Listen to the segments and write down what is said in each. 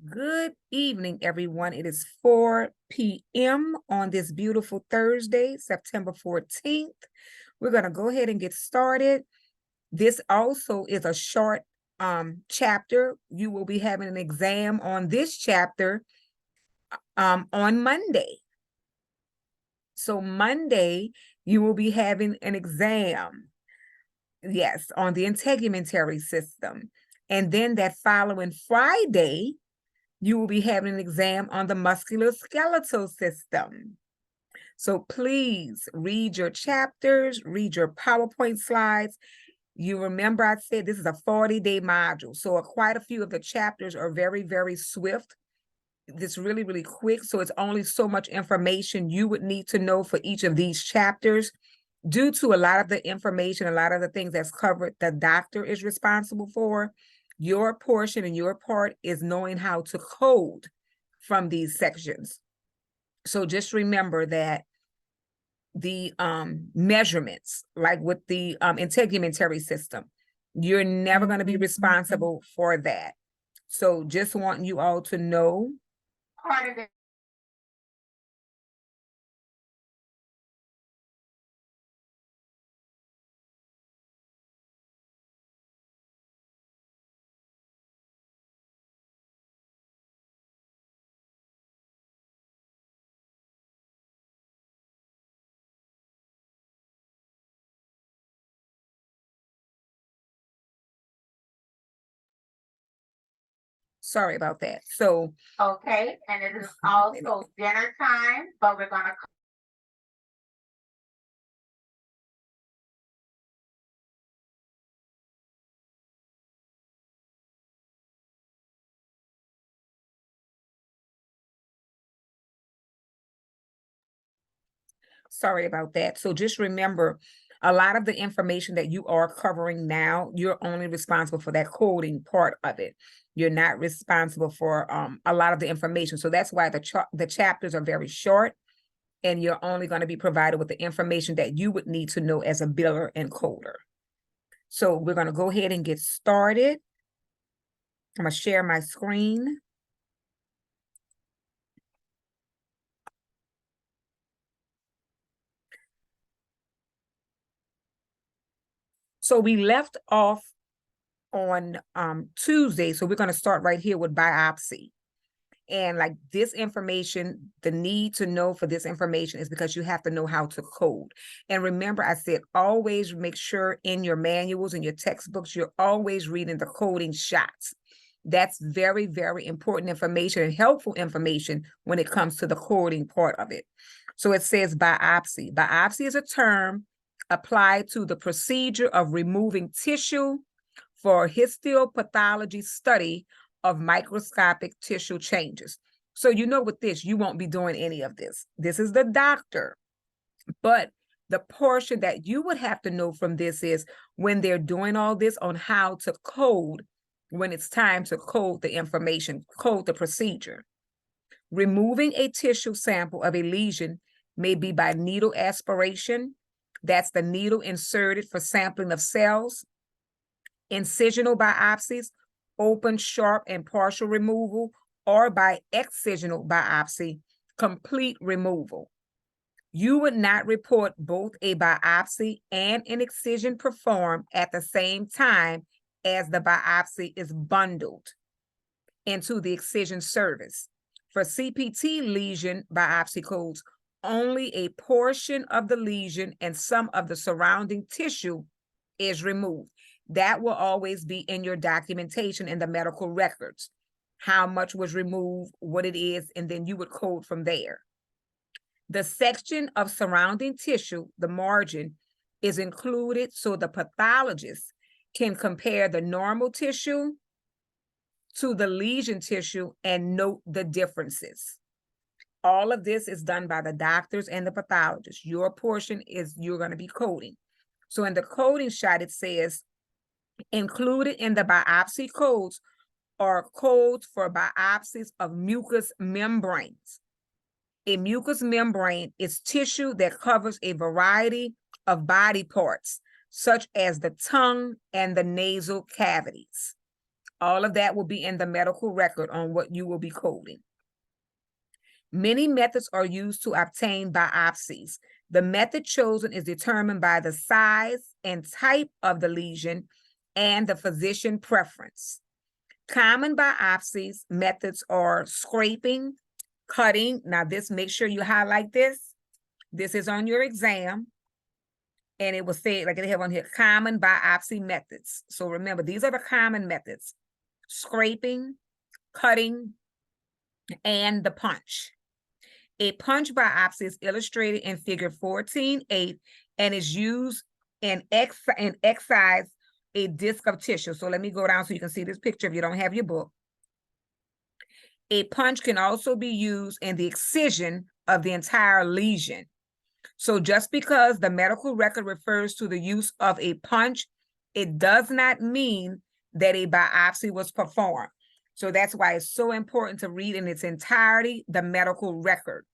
Good evening, everyone. It is 4 p.m. on this beautiful Thursday, September 14th. We're going to go ahead and get started. This also is a short chapter. You will be having an exam on this chapter on Monday. So Monday, you will be having an exam, yes, on the integumentary system. And then that following Friday, you will be having an exam on the musculoskeletal system. So please read your chapters, read your PowerPoint slides. You remember I said this is a 40-day module. So quite a few of the chapters are very, very swift. It's really, really quick. So it's only so much information you would need to know for each of these chapters. Due to a lot of the information, a lot of the things that's covered, the doctor is responsible for. Your portion and your part is knowing how to code from these sections. So just remember that the measurements, like with the integumentary system, you're never going to be responsible for that. So just want you all to know part of it. Sorry about that. So, okay, and it is also dinner time, but we're gonna. sorry about that. So just remember, a lot of the information that you are covering now, you're only responsible for that coding part of it. You're not responsible for a lot of the information. So that's why the chapters are very short, and you're only going to be provided with the information that you would need to know as a biller and coder. So we're going to go ahead and get started. I'm going to share my screen. So we left off on Tuesday. So we're going to start right here with biopsy. And like this information, the need to know for this information is because you have to know how to code. And remember, I said, always make sure in your manuals and your textbooks, you're always reading the coding shots. That's very, very important information and helpful information when it comes to the coding part of it. So it says biopsy. Biopsy is a term applied to the procedure of removing tissue for histopathology study of microscopic tissue changes. So you know with this, you won't be doing any of this. This is the doctor. But the portion that you would have to know from this is when they're doing all this on how to code, when it's time to code the information, code the procedure. Removing a tissue sample of a lesion may be by needle aspiration. That's the needle inserted for sampling of cells. Incisional biopsies, open, sharp, and partial removal, or by excisional biopsy, complete removal. You would not report both a biopsy and an excision performed at the same time as the biopsy is bundled into the excision service. For CPT lesion biopsy codes, only a portion of the lesion and some of the surrounding tissue is removed. That will always be in your documentation in the medical records, how much was removed, what it is, and then you would code from there. The section of surrounding tissue, the margin, is included so the pathologist can compare the normal tissue to the lesion tissue and note the differences. All of this is done by the doctors and the pathologists. Your portion is you're going to be coding. So in the coding shot, it says, included in the biopsy codes are codes for biopsies of mucous membranes. A mucous membrane is tissue that covers a variety of body parts, such as the tongue and the nasal cavities. All of that will be in the medical record on what you will be coding. Many methods are used to obtain biopsies. The method chosen is determined by the size and type of the lesion and the physician preference. Common biopsies methods are scraping, cutting. Now this, make sure you highlight this. This is on your exam. And it will say, like they have on here, common biopsy methods. So remember, these are the common methods: scraping, cutting, and the punch. A punch biopsy is illustrated in figure 14.8 and is used in excise a disc of tissue. So let me go down so you can see this picture if you don't have your book. A punch can also be used in the excision of the entire lesion. So just because the medical record refers to the use of a punch, it does not mean that a biopsy was performed. So that's why it's so important to read in its entirety the medical record.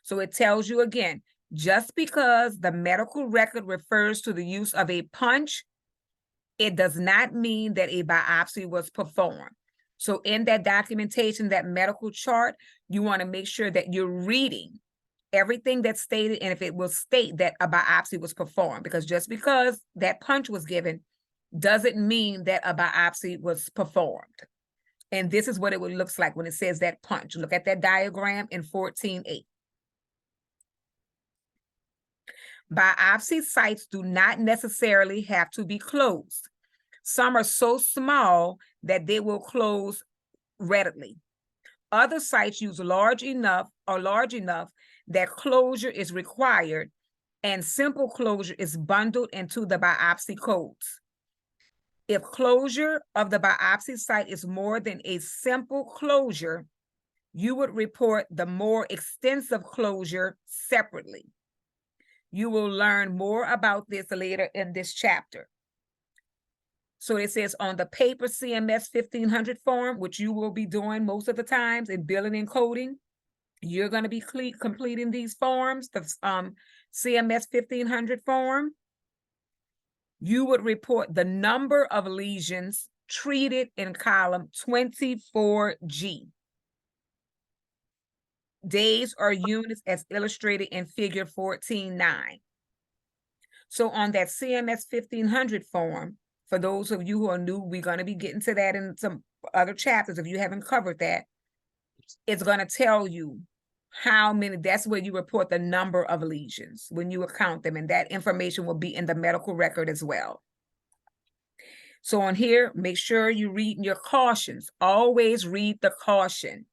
So it tells you again, just because the medical record refers to the use of a punch, it does not mean that a biopsy was performed. So in that documentation, that medical chart, you want to make sure that you're reading everything that's stated, and if it will state that a biopsy was performed, because just because that punch was given doesn't mean that a biopsy was performed. And this is what it looks like when it says that punch. Look at that diagram in 14.8. Biopsy sites do not necessarily have to be closed. Some are so small that they will close readily. Other sites use large enough that closure is required, and simple closure is bundled into the biopsy codes. If closure of the biopsy site is more than a simple closure, you would report the more extensive closure separately. You will learn more about this later in this chapter. So it says on the paper CMS 1500 form, which you will be doing most of the times in billing and coding, you're going to be completing these forms, the CMS 1500 form. You would report the number of lesions treated in column 24G. Days or units as illustrated in figure 14.9. So on that CMS 1500 form, for those of you who are new, we're going to be getting to that in some other chapters. If you haven't covered that, it's going to tell you how many, that's where you report the number of lesions when you account them, and that information will be in the medical record as well. So on here, make sure you read your cautions. Always read the caution.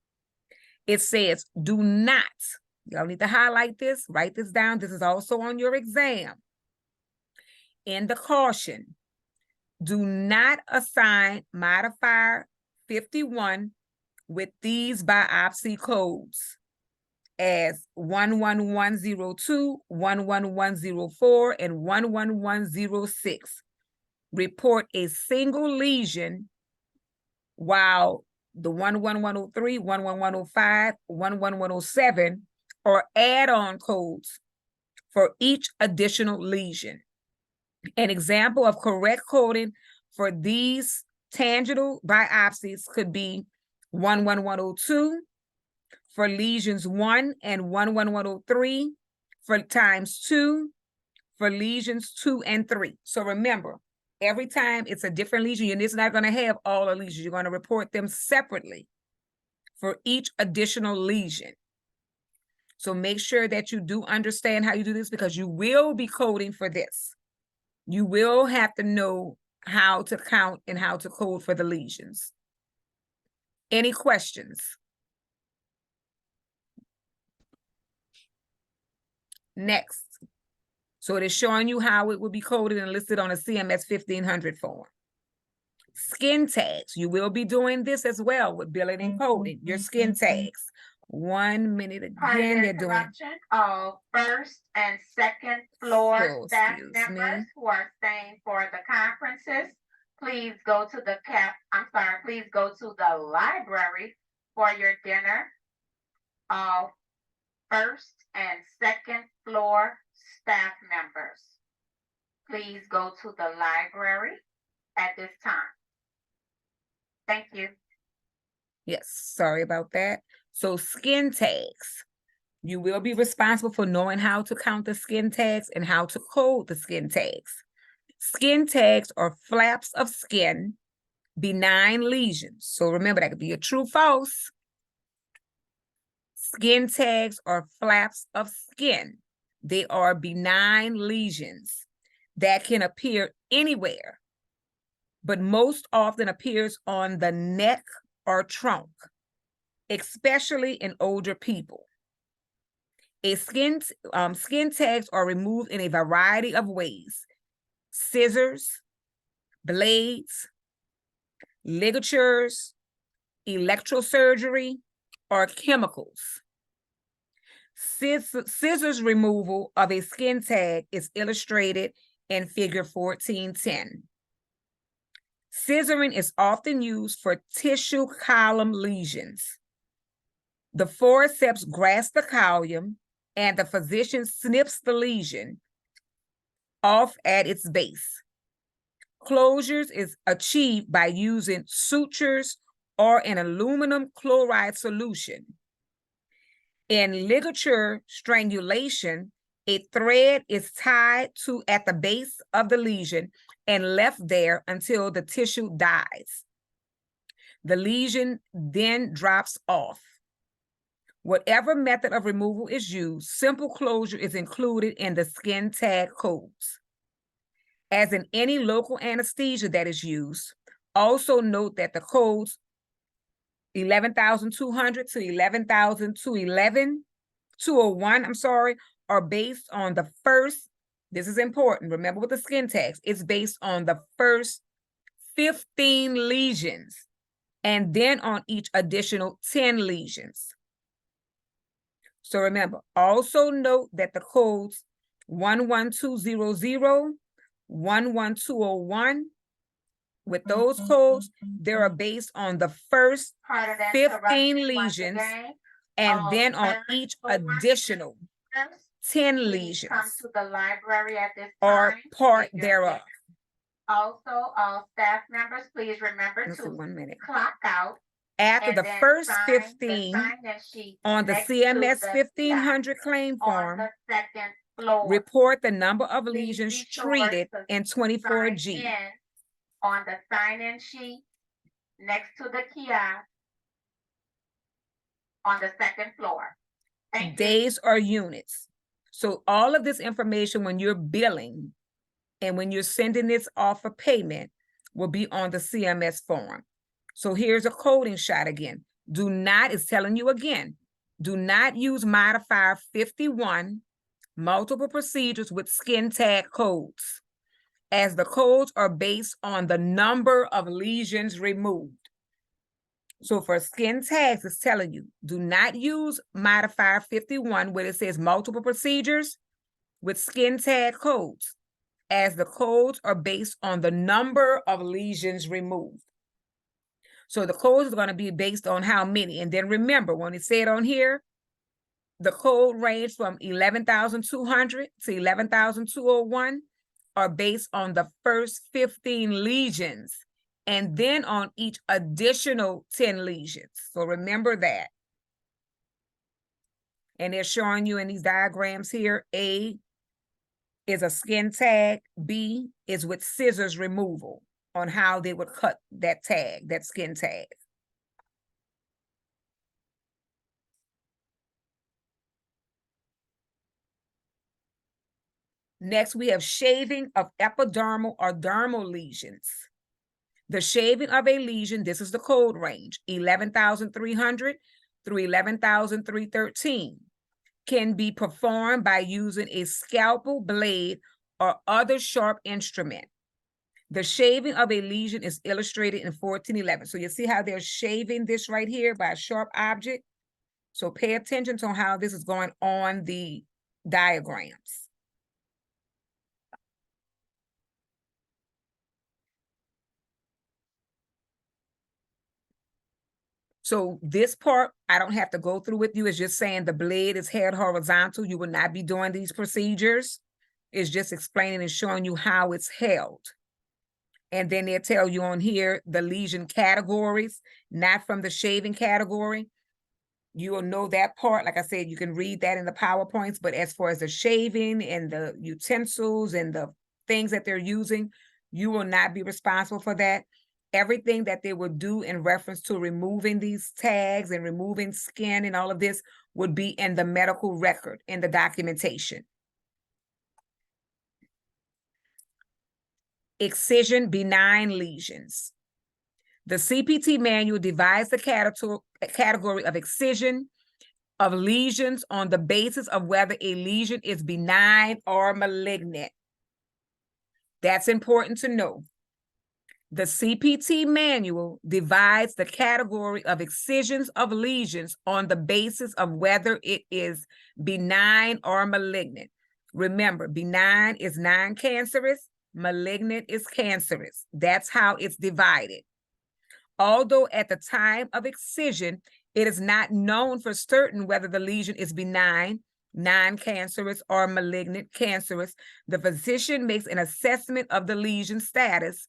It says, do not, y'all need to highlight this, write this down. This is also on your exam. In the caution, do not assign modifier 51 with these biopsy codes as 11102, 11104, and 11106. Report a single lesion, while the 11103, 11105, 11107 are add-on codes for each additional lesion. An example of correct coding for these tangible biopsies could be 11102 for lesions 1 and 11103 for times 2 for lesions 2 and 3. So remember, every time it's a different lesion, and it's not going to have all the lesions. You're going to report them separately for each additional lesion. So make sure that you do understand how you do this, because you will be coding for this. You will have to know how to count and how to code for the lesions. Any questions? Next. So it is showing you how it will be coded and listed on a CMS 1500 form. Skin tags. You will be doing this as well with billing and coding. Your skin tags. 1 minute again. They're doing first and second floor So, staff excuse members me. who are staying for the conferences. Please go to the please go to the library for your dinner. First and second floor staff members, please go to the library at this time. Thank you. Yes, sorry about that. So skin tags. You will be responsible for knowing how to count the skin tags and how to code the skin tags. Skin tags are flaps of skin, benign lesions. So remember, that could be a true, false. Skin tags are flaps of skin. They are benign lesions that can appear anywhere, but most often appears on the neck or trunk, especially in older people. Skin tags are removed in a variety of ways: scissors, blades, ligatures, electrosurgery, or chemicals. Scissors removal of a skin tag is illustrated in figure 1410. Scissoring is often used for tissue column lesions. The forceps grasps the column and the physician snips the lesion off at its base. Closures is achieved by using sutures or an aluminum chloride solution. In ligature strangulation, a thread is tied to at the base of the lesion and left there until the tissue dies. The lesion then drops off. Whatever method of removal is used, simple closure is included in the skin tag codes. As in any local anesthesia that is used, also note that the codes 11,200 to 11,211, 201, are based on the first, this is important, remember with the skin tags, it's based on the first 15 lesions and then on each additional 10 lesions. So remember, also note that the codes 11200, 11201, with those codes, they are based on the first 15 lesions and then on each additional 10 lesions come to the library at this or time. part thereof. Also, all staff members, please remember Let's see, to 1 minute. clock out After and the then first sign 15 the sign-in sheet on the next to CMS the 1500 claim on form, the second floor. report the number of Please lesions be sure treated to in sign 24G. in on the sign-in sheet next to the kiosk on the second floor. Thank you. Days or units. So all of this information, when you're billing and when you're sending this off for payment, will be on the CMS form. So here's a coding shot again. Do not, it's telling you again, do not use modifier 51, multiple procedures with skin tag codes, as the codes are based on the number of lesions removed. So for skin tags, it's telling you, do not use modifier 51 where it says multiple procedures with skin tag codes, as the codes are based on the number of lesions removed. So the codes are going to be based on how many. And then remember, when it said on here, the code range from 11,200 to 11,201 are based on the first 15 lesions and then on each additional 10 lesions. So remember that. And they're showing you in these diagrams here, A is a skin tag, B is with scissors removal on how they would cut that tag, that skin tag. Next, we have shaving of epidermal or dermal lesions. The shaving of a lesion, this is the code range, 11,300 through 11,313, can be performed by using a scalpel, blade, or other sharp instrument. The shaving of a lesion is illustrated in 1411. So you see how they're shaving this right here by a sharp object? So pay attention to how this is going on the diagrams. So this part, I don't have to go through with you. It's just saying the blade is held horizontal. You will not be doing these procedures. It's just explaining and showing you how it's held. And then they'll tell you on here the lesion categories, not from the shaving category. You will know that part. Like I said, you can read that in the PowerPoints, but as far as the shaving and the utensils and the things that they're using, you will not be responsible for that. Everything that they will do in reference to removing these tags and removing skin and all of this would be in the medical record, in the documentation. Excision benign lesions. The CPT manual divides the category of excision of lesions on the basis of whether a lesion is benign or malignant. That's important to know. The CPT manual divides the category of excisions of lesions on the basis of whether it is benign or malignant. Remember, benign is non-cancerous, malignant is cancerous. That's how it's divided. Although at the time of excision, it is not known for certain whether the lesion is benign, non-cancerous, or malignant cancerous, the physician makes an assessment of the lesion status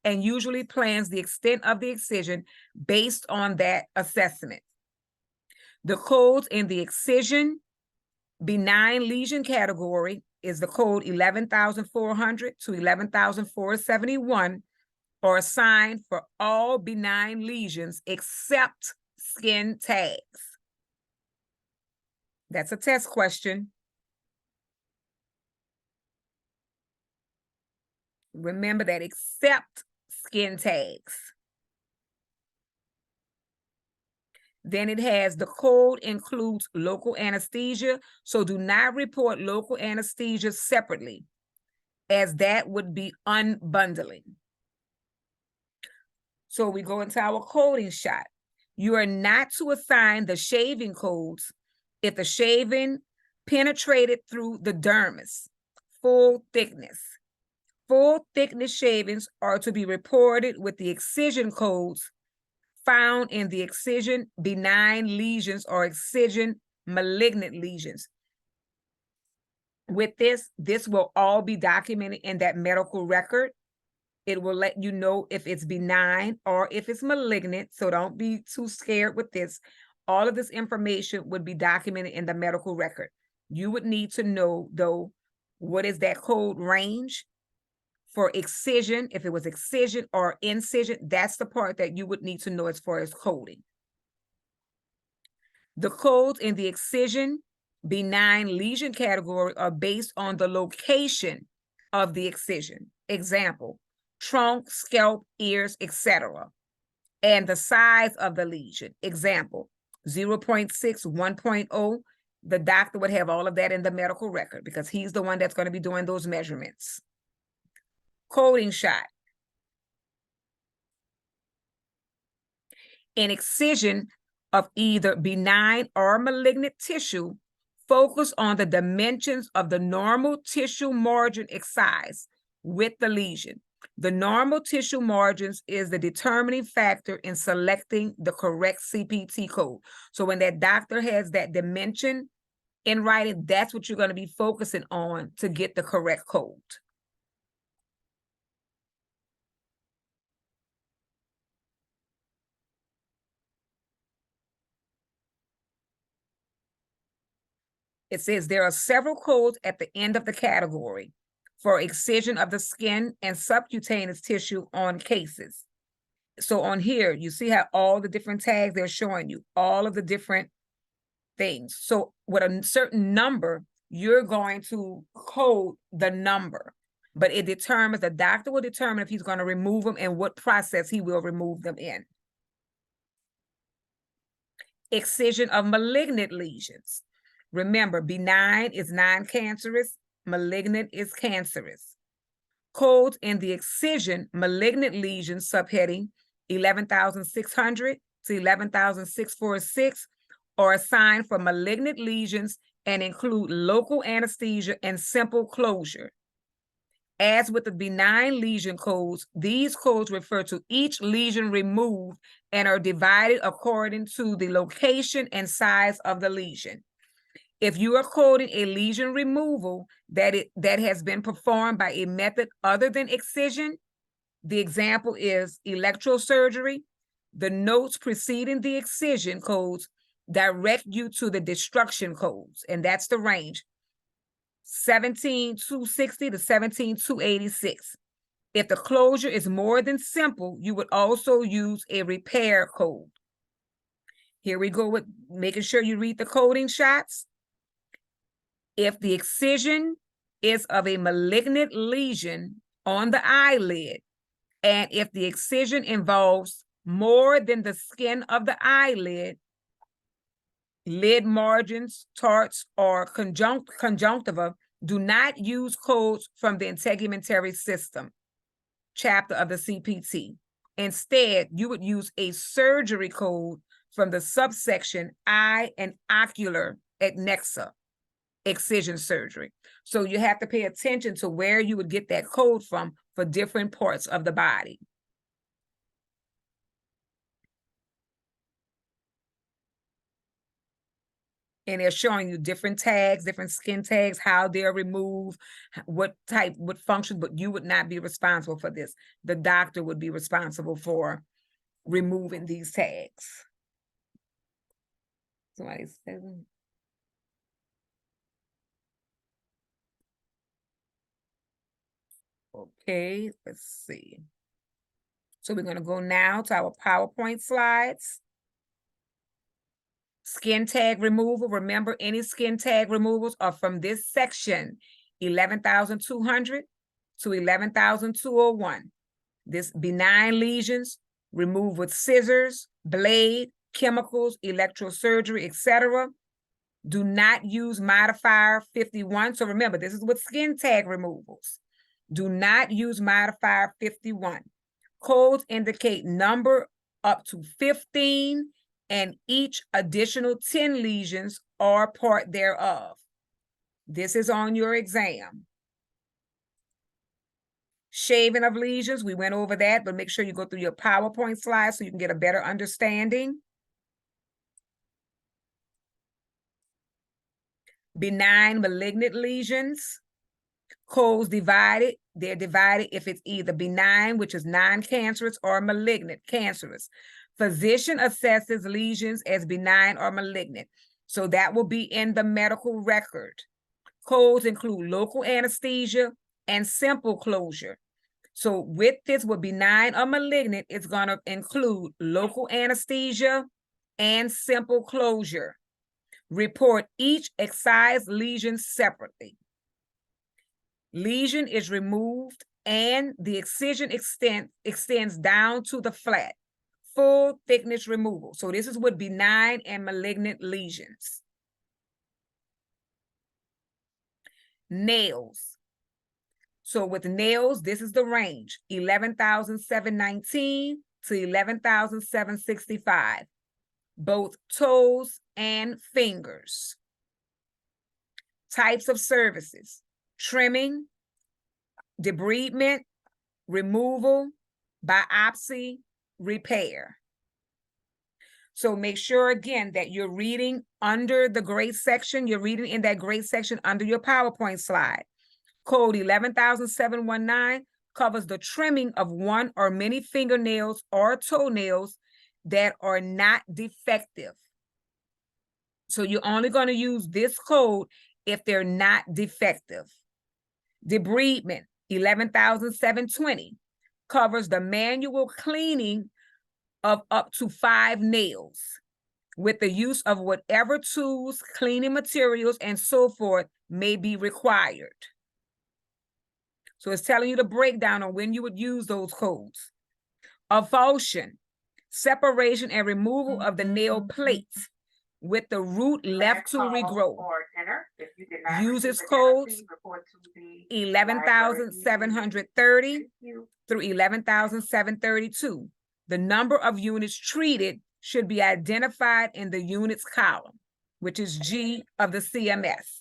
and usually plans the extent of the excision based on that assessment. The codes in the excision benign lesion category is the code 11,400 to 11,471, are assigned for all benign lesions except skin tags. That's a test question. Remember that, except skin tags. Then it has the code includes local anesthesia, so do not report local anesthesia separately, as that would be unbundling. So we go into our coding shot. You are not to assign the shaving codes if the shaving penetrated through the dermis, full thickness. Full thickness shavings are to be reported with the excision codes found in the excision benign lesions or excision malignant lesions. With this will all be documented in that medical record. It will let you know if it's benign or if it's malignant, so don't be too scared with this. All of this information would be documented in the medical record. You would need to know, though, what is that code range for excision. If it was excision or incision, that's the part that you would need to know as far as coding. The codes in the excision benign lesion category are based on the location of the excision. Example, trunk, scalp, ears, etc. And the size of the lesion. Example, 0.6, 1.0. The doctor would have all of that in the medical record because he's the one that's going to be doing those measurements. Coding shot. An excision of either benign or malignant tissue, focus on the dimensions of the normal tissue margin excise with the lesion. The normal tissue margins is the determining factor in selecting the correct CPT code. So when that doctor has that dimension in writing, that's what you're going to be focusing on to get the correct code. It says there are several codes at the end of the category for excision of the skin and subcutaneous tissue on cases. So on here, you see how all the different tags they're showing you, all of the different things. So with a certain number, you're going to code the number, but it determines, the doctor will determine if he's going to remove them and what process he will remove them in. Excision of malignant lesions. Remember, benign is non-cancerous, malignant is cancerous. Codes in the excision malignant lesion subheading 11,600 to 11,646 are assigned for malignant lesions and include local anesthesia and simple closure. As with the benign lesion codes, these codes refer to each lesion removed and are divided according to the location and size of the lesion. If you are coding a lesion removal that has been performed by a method other than excision, The example is electrosurgery. The notes preceding the excision codes direct you to the destruction codes, and that's the range, 17260 to 17286. If the closure is more than simple, you would also use a repair code. Here we go with making sure you read the coding shots. If the excision is of a malignant lesion on the eyelid, and if the excision involves more than the skin of the eyelid, lid margins, tarts, or conjunctiva, do not use codes from the integumentary system chapter of the CPT. Instead, you would use a surgery code from the subsection eye and ocular adnexa excision surgery. So you have to pay attention to where you would get that code from for different parts of the body. And they're showing you different tags, different skin tags, how they're removed, what type, what function, but you would not be responsible for this. The doctor would be responsible for removing these tags. Somebody says, okay, let's see. So we're going to go now to our PowerPoint slides. Skin tag removal. Remember, any skin tag removals are from this section, 11,200 to 11,201. This benign lesions, removed with scissors, blade, chemicals, electrosurgery, etc. Do not use modifier 51. So remember, this is with skin tag removals. Do not use modifier 51. Codes indicate number up to 15, and each additional 10 lesions are part thereof. This is on your exam. Shaving of lesions, we went over that, but make sure you go through your PowerPoint slides so you can get a better understanding. Benign malignant lesions, codes divided. They're divided if it's either benign, which is non-cancerous, or malignant, cancerous. Physician assesses lesions as benign or malignant. So that will be in the medical record. Codes include local anesthesia and simple closure. So with this, with benign or malignant, it's going to include local anesthesia and simple closure. Report each excised lesion separately. Lesion is removed and the excision extends down to the flat. Full thickness removal. So this is with benign and malignant lesions. Nails. So with nails, this is the range, 11,719 to 11,765. Both toes and fingers. Types of services: trimming, debridement, removal, biopsy, repair. So make sure again that you're reading under the grade section, you're reading in that grade section under your PowerPoint slide. Code 11,719 covers the trimming of one or many fingernails or toenails that are not defective. So you're only going to use this code if they're not defective. Debridement, 11,720, covers the manual cleaning of up to 5 nails with the use of whatever tools, cleaning materials, and so forth may be required. So it's telling you the breakdown on when you would use those codes. Avulsion, separation and removal of the nail plates with the root left to regrow. Uses codes 11,730 through 11,732. The number of units treated should be identified in the units column, which is G of the CMS.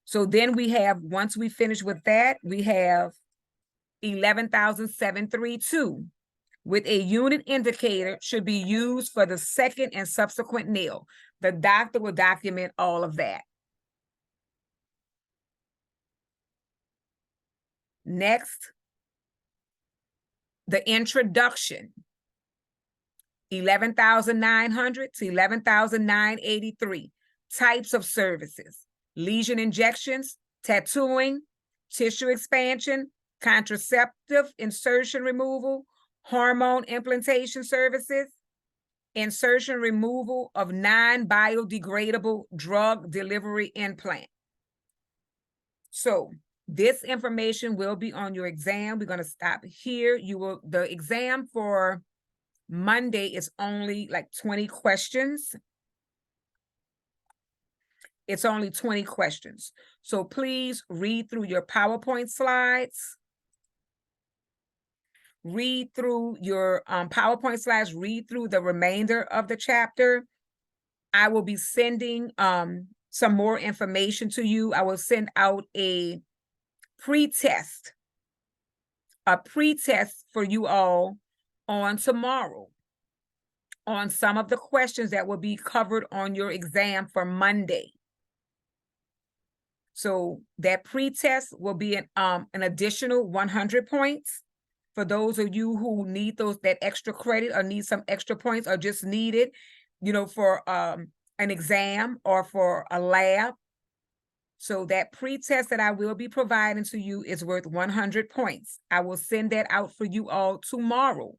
So then we have, once we finish with that, we have 11,732 with a unit indicator should be used for the second and subsequent nail. The doctor will document all of that. Next, the introduction, 11,900 to 11,983. Types of services: lesion injections, tattooing, tissue expansion, contraceptive insertion removal, hormone implantation services, insertion removal of non-biodegradable drug delivery implant. So this information will be on your exam. We're going to stop here. The exam for Monday is only like 20 questions. It's only 20 questions. So please read through your PowerPoint slides. Read through your PowerPoint slides. Read through the remainder of the chapter. I will be sending some more information to you. I will send out a pre-test for you all on tomorrow on some of the questions that will be covered on your exam for Monday. So that pre-test will be an additional 100 points for those of you who need that extra credit or need some extra points or just need it, for an exam or for a lab. So that pre-test that I will be providing to you is worth 100 points. I will send that out for you all tomorrow.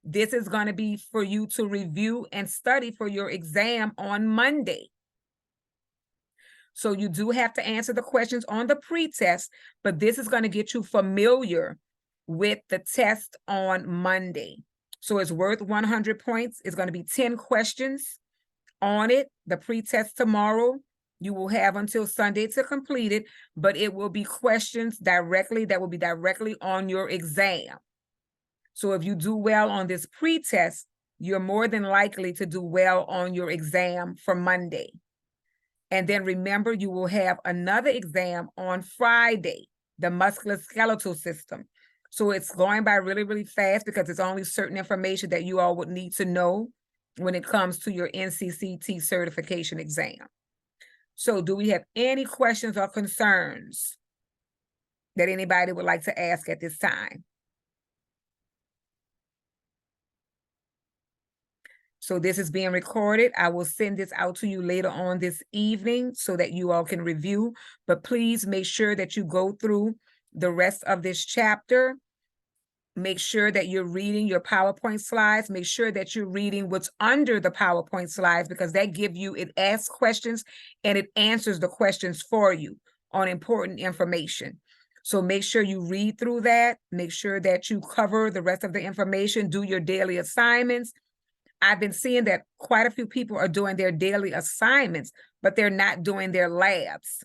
This is going to be for you to review and study for your exam on Monday. So you do have to answer the questions on the pre-test, but this is going to get you familiar with the test on Monday. So it's worth 100 points. It's going to be 10 questions on it. The pre-test tomorrow, you will have until Sunday to complete it, but it will be questions that will be directly on your exam. So if you do well on this pre-test, you're more than likely to do well on your exam for Monday. And then remember, you will have another exam on Friday, the musculoskeletal system. So it's going by really, really fast because it's only certain information that you all would need to know when it comes to your NCCT certification exam. So do we have any questions or concerns that anybody would like to ask at this time? So this is being recorded. I will send this out to you later on this evening so that you all can review, but please make sure that you go through the rest of this chapter. Make sure that you're reading your PowerPoint slides. Make sure that you're reading what's under the PowerPoint slides because it asks questions and it answers the questions for you on important information. So make sure you read through that. Make sure that you cover the rest of the information, do your daily assignments. I've been seeing that quite a few people are doing their daily assignments, but they're not doing their labs.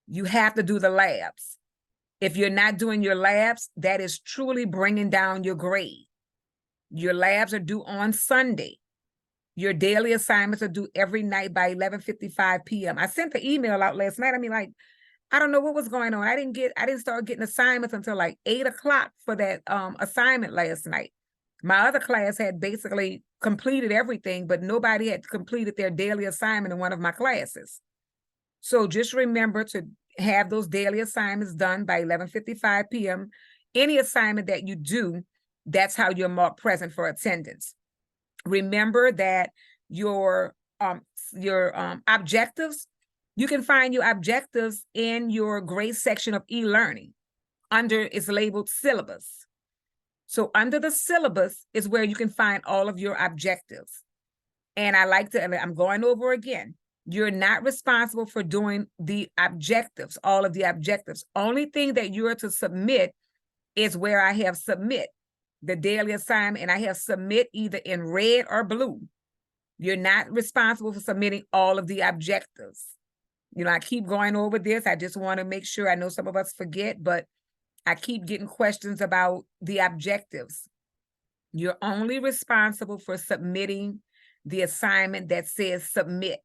You have to do the labs. If you're not doing your labs, that is truly bringing down your grade. Your labs are due on Sunday. Your daily assignments are due every night by 11:55 p.m. I sent the email out last night. I don't know what was going on. I didn't start getting assignments until like 8 o'clock for that assignment last night. My other class had basically completed everything, but nobody had completed their daily assignment in one of my classes. So just remember to have those daily assignments done by 11:55 p.m. Any assignment that you do, that's how you're marked present for attendance. Remember that your objectives, you can find your objectives in your grade section of e-learning. It's labeled syllabus. So under the syllabus is where you can find all of your objectives. And I'm going over again. You're not responsible for doing the objectives, all of the objectives. Only thing that you are to submit is where I have submit the daily assignment, and I have submit either in red or blue. You're not responsible for submitting all of the objectives. I keep going over this. I just want to make sure. I know some of us forget, but I keep getting questions about the objectives. You're only responsible for submitting the assignment that says submit.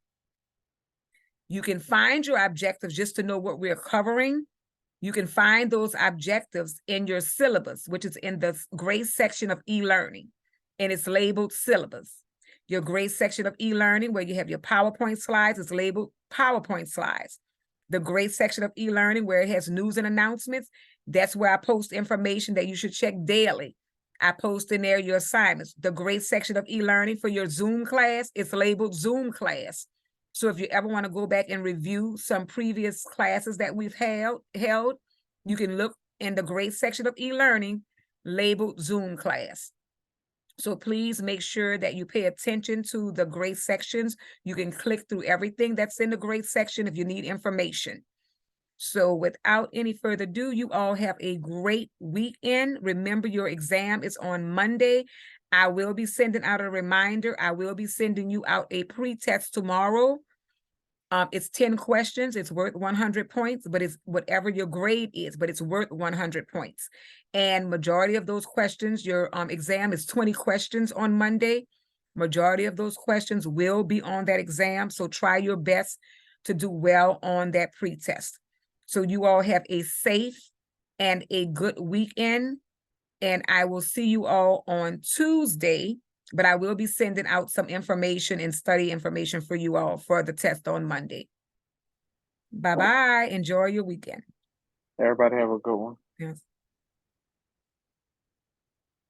You can find your objectives just to know what we're covering. You can find those objectives in your syllabus, which is in the grade section of e-learning, and it's labeled syllabus. Your grade section of e-learning, where you have your PowerPoint slides, is labeled PowerPoint slides. The grade section of e-learning, where it has news and announcements, That's where I post information that you should check daily. I post in there your assignments. The grade section of e-learning for your Zoom class, it's labeled Zoom class. So if you ever want to go back and review some previous classes that we've held, you can look in the grade section of e-learning labeled Zoom class. So please make sure that you pay attention to the grade sections. You can click through everything that's in the grade section if you need information. So without any further ado, you all have a great weekend. Remember, your exam is on Monday. I will be sending out a reminder. I will be sending you out a pre-test tomorrow. It's 10 questions. It's worth 100 points, but it's whatever your grade is, but it's worth 100 points. And majority of those questions, your exam is 20 questions on Monday. Majority of those questions will be on that exam. So try your best to do well on that pre-test. So you all have a safe and a good weekend. And I will see you all on Tuesday, but I will be sending out some information and study information for you all for the test on Monday. Bye-bye. Enjoy your weekend. Everybody have a good one. Yes.